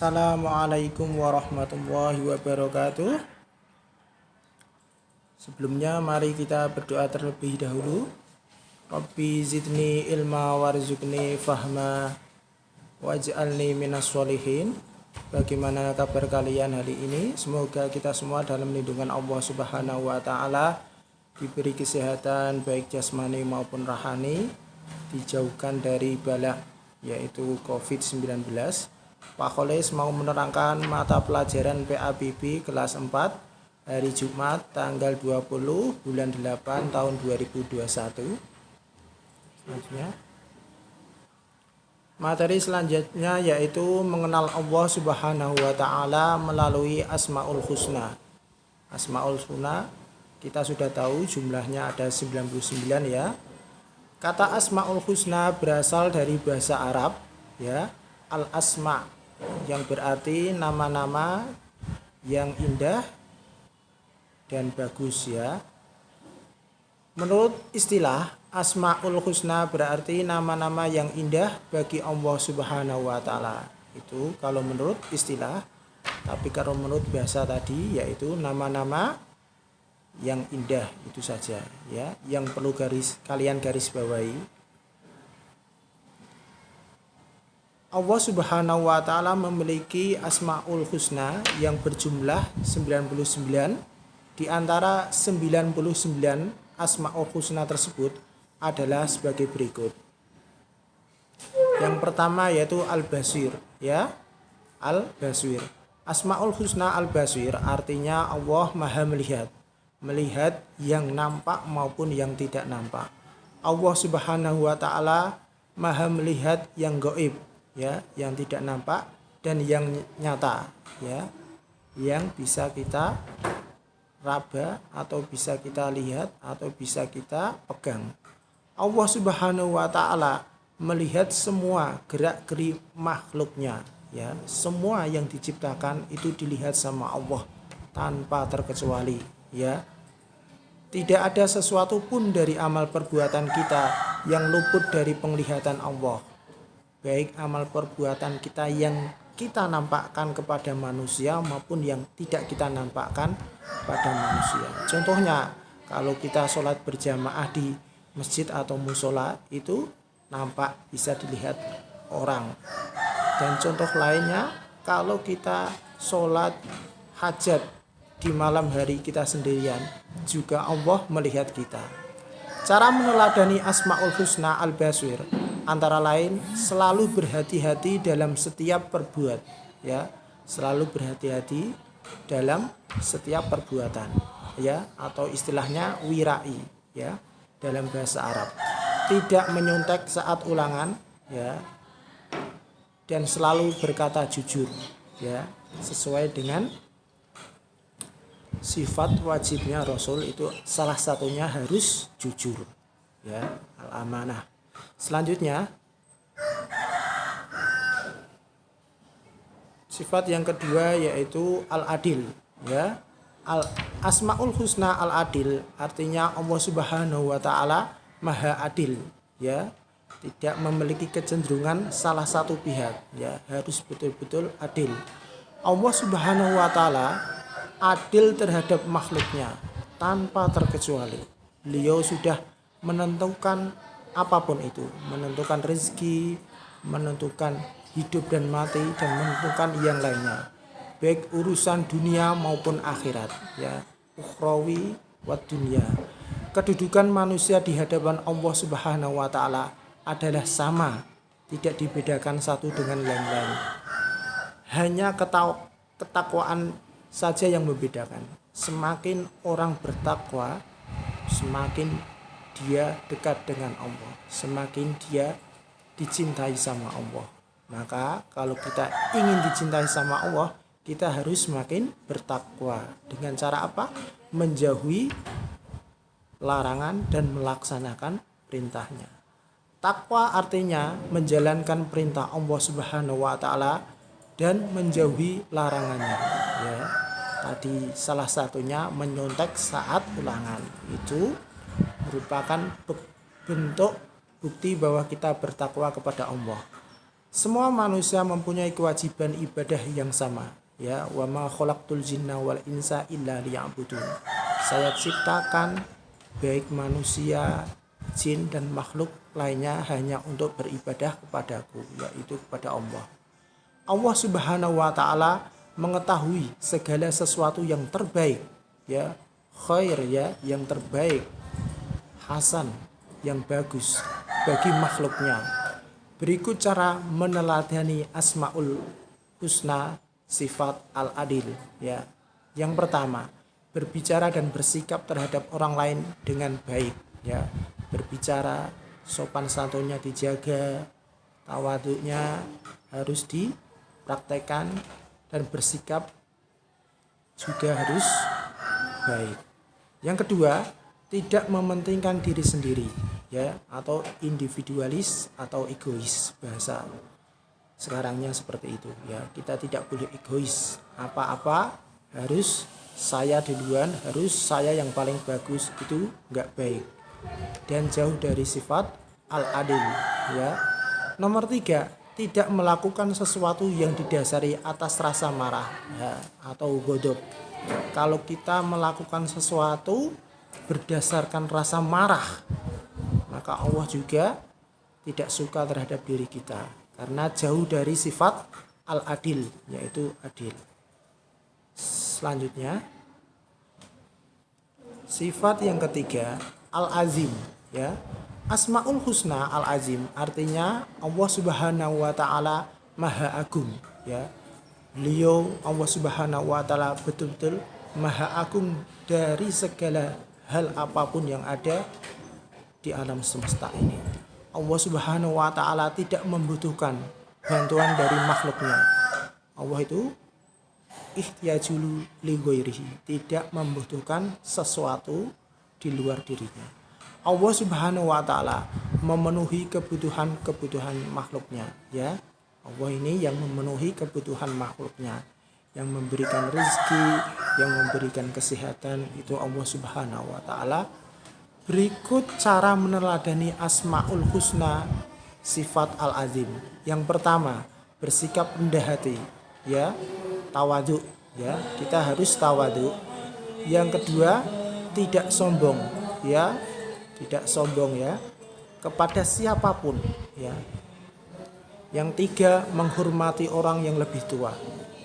Assalamualaikum warahmatullahi wabarakatuh. Sebelumnya mari kita berdoa terlebih dahulu. Rabbi zidni ilma warzuqni fahma waj'alni minas sholihin. Bagaimana kabar kalian hari ini? Semoga kita semua dalam lindungan Allah Subhanahu wa taala, diberi kesehatan baik jasmani maupun rohani, dijauhkan dari bala yaitu COVID-19. Pak Kholis mau menerangkan mata pelajaran PABB kelas 4 hari Jumat tanggal 20 bulan 8 tahun 2021. Selanjutnya, materi selanjutnya yaitu mengenal Allah Subhanahu wa taala melalui Asmaul Husna. Asmaul Husna kita sudah tahu jumlahnya ada 99 ya. Kata Asmaul Husna berasal dari bahasa Arab ya, al-asma, yang berarti nama-nama yang indah dan bagus ya. Menurut istilah, Asmaul Husna berarti nama-nama yang indah bagi Allah Subhanahu wa taala. Itu kalau menurut istilah. Tapi kalau menurut bahasa tadi yaitu nama-nama yang indah, itu saja ya, yang perlu kalian garis bawahi. Allah Subhanahu wa taala memiliki Asmaul Husna yang berjumlah 99. Di antara 99 Asmaul Husna tersebut adalah sebagai berikut. Yang pertama yaitu Al-Basir ya. Al-Basir. Asmaul Husna Al-Basir artinya Allah Maha melihat. Melihat yang nampak maupun yang tidak nampak. Allah Subhanahu wa taala Maha melihat yang gaib ya, yang tidak nampak dan yang nyata ya, yang bisa kita raba atau bisa kita lihat atau bisa kita pegang. Allah Subhanahu wa taala melihat semua gerak-gerik makhluknya ya, semua yang diciptakan itu dilihat sama Allah tanpa terkecuali ya. Tidak ada sesuatu pun dari amal perbuatan kita yang luput dari penglihatan Allah. Baik amal perbuatan kita yang kita nampakkan kepada manusia maupun yang tidak kita nampakkan pada manusia. Contohnya, kalau kita sholat berjamaah di masjid atau musola itu nampak bisa dilihat orang. Dan contoh lainnya, kalau kita sholat hajat di malam hari kita sendirian, juga Allah melihat kita. Cara meneladani Asmaul Husna Al-Basir antara lain selalu berhati-hati dalam setiap perbuatan ya, selalu berhati-hati dalam setiap perbuatan ya, atau istilahnya wirai ya dalam bahasa Arab. Tidak menyontek saat ulangan ya, dan selalu berkata jujur ya, sesuai dengan sifat wajibnya Rasul, itu salah satunya harus jujur ya, al-amanah. Selanjutnya, sifat yang kedua yaitu al-adil ya. Asmaul Husna al-adil artinya Allah Subhanahu wa taala Maha adil ya, tidak memiliki kecenderungan salah satu pihak ya, harus betul-betul adil. Allah Subhanahu wa taala adil terhadap makhluknya tanpa terkecuali. Beliau sudah menentukan apapun itu, menentukan rezeki, menentukan hidup dan mati, dan menentukan yang lainnya, baik urusan dunia maupun akhirat ya, ukhrawi wa dunia. Kedudukan manusia di hadapan Allah Subhanahu wa taala adalah sama, tidak dibedakan satu dengan yang lain. Hanya ketakwaan saja yang membedakan. Semakin orang bertakwa, semakin dia dekat dengan Allah, semakin dia dicintai sama Allah. Maka kalau kita ingin dicintai sama Allah, kita harus semakin bertakwa. Dengan cara apa? Menjauhi larangan dan melaksanakan perintahnya. Takwa artinya menjalankan perintah Allah Subhanahu wa taala dan menjauhi larangannya ya. Tadi salah satunya menyontek saat ulangan. Itu merupakan bentuk bukti bahwa kita bertakwa kepada Allah. Semua manusia mempunyai kewajiban ibadah yang sama. Ya, wa ma khalaqtul jinna wal insa illa liya'budun. Saya ciptakan baik manusia, jin dan makhluk lainnya hanya untuk beribadah kepadaku, yaitu kepada Allah. Allah Subhanahu wa taala mengetahui segala sesuatu yang terbaik, ya, khair, ya, yang terbaik, hasan, yang bagus bagi makhluknya. Berikut cara meneladani Asmaul Husna sifat Al-Adil, ya. Yang pertama, berbicara dan bersikap terhadap orang lain dengan baik, ya. Berbicara, sopan santunnya dijaga, tawaduknya harus dipraktekkan, dan bersikap juga harus baik. Yang kedua, tidak mementingkan diri sendiri, ya, atau individualis atau egois, bahasa sekarangnya seperti itu, ya. Kita tidak boleh egois, apa-apa harus saya duluan, harus saya yang paling bagus, itu enggak baik dan jauh dari sifat al-adil, ya. Nomor 3, tidak melakukan sesuatu yang didasari atas rasa marah, ya, atau ghadab. Kalau kita melakukan sesuatu berdasarkan rasa marah, maka Allah juga tidak suka terhadap diri kita, karena jauh dari sifat al-adil, yaitu adil. Selanjutnya, sifat yang ketiga, al-azim, ya. Asmaul Husna al-azim artinya Allah Subhanahu wa taala Maha Agung, ya. Beliau Allah Subhanahu wa taala betul-betul Maha Agung dari segala hal apapun yang ada di alam semesta ini. Allah Subhanahu wa taala tidak membutuhkan bantuan dari makhluknya. Allah itu ihtiyajul li ghairihi, tidak membutuhkan sesuatu di luar dirinya. Allah Subhanahu wa taala memenuhi kebutuhan makhluknya, ya. Allah ini yang memenuhi kebutuhan makhluknya, yang memberikan rezeki, yang memberikan kesehatan, itu Allah Subhanahu wa taala. Berikut cara meneladani Asmaul Husna sifat Al-Azim. Yang pertama, bersikap rendah hati, ya, tawadhu, ya, kita harus tawadhu. Yang kedua, tidak sombong, ya, tidak sombong, ya, kepada siapapun, ya. Yang tiga, menghormati orang yang lebih tua,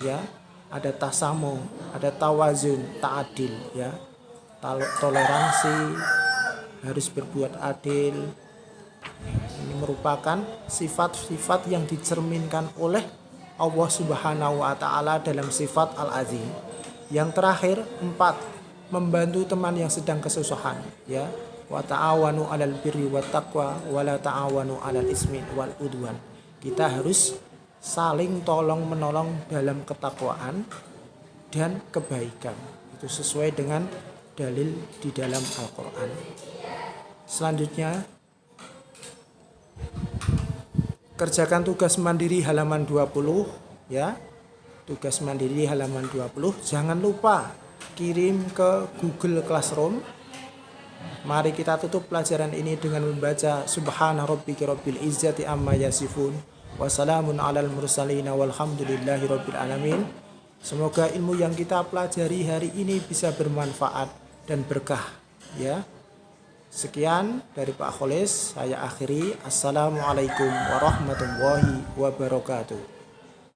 ya, ada tasamu, ada tawazun, ta'adil, ya, toleransi, harus berbuat adil. Ini merupakan sifat-sifat yang dicerminkan oleh Allah Subhanahu wa taala dalam sifat Al-Azim. Yang terakhir, 4, membantu teman yang sedang kesusahan, ya. Wa ta'awanu 'alal birri wat taqwa wa la ta'awanu 'alal ismi wal udwan. Kita harus saling tolong menolong dalam ketakwaan dan kebaikan. Itu sesuai dengan dalil di dalam Al-Qur'an. Selanjutnya, kerjakan tugas mandiri halaman 20, ya. Tugas mandiri halaman 20, jangan lupa kirim ke Google Classroom. Mari kita tutup pelajaran ini dengan membaca Subhana rabbika rabbil izzati amma yasifun wa salamun alal mursalin walhamdulillahi rabbil alamin. Semoga ilmu yang kita pelajari hari ini bisa bermanfaat dan berkah, ya. Sekian dari Pak Kholis, saya akhiri. Assalamualaikum warahmatullahi wabarakatuh.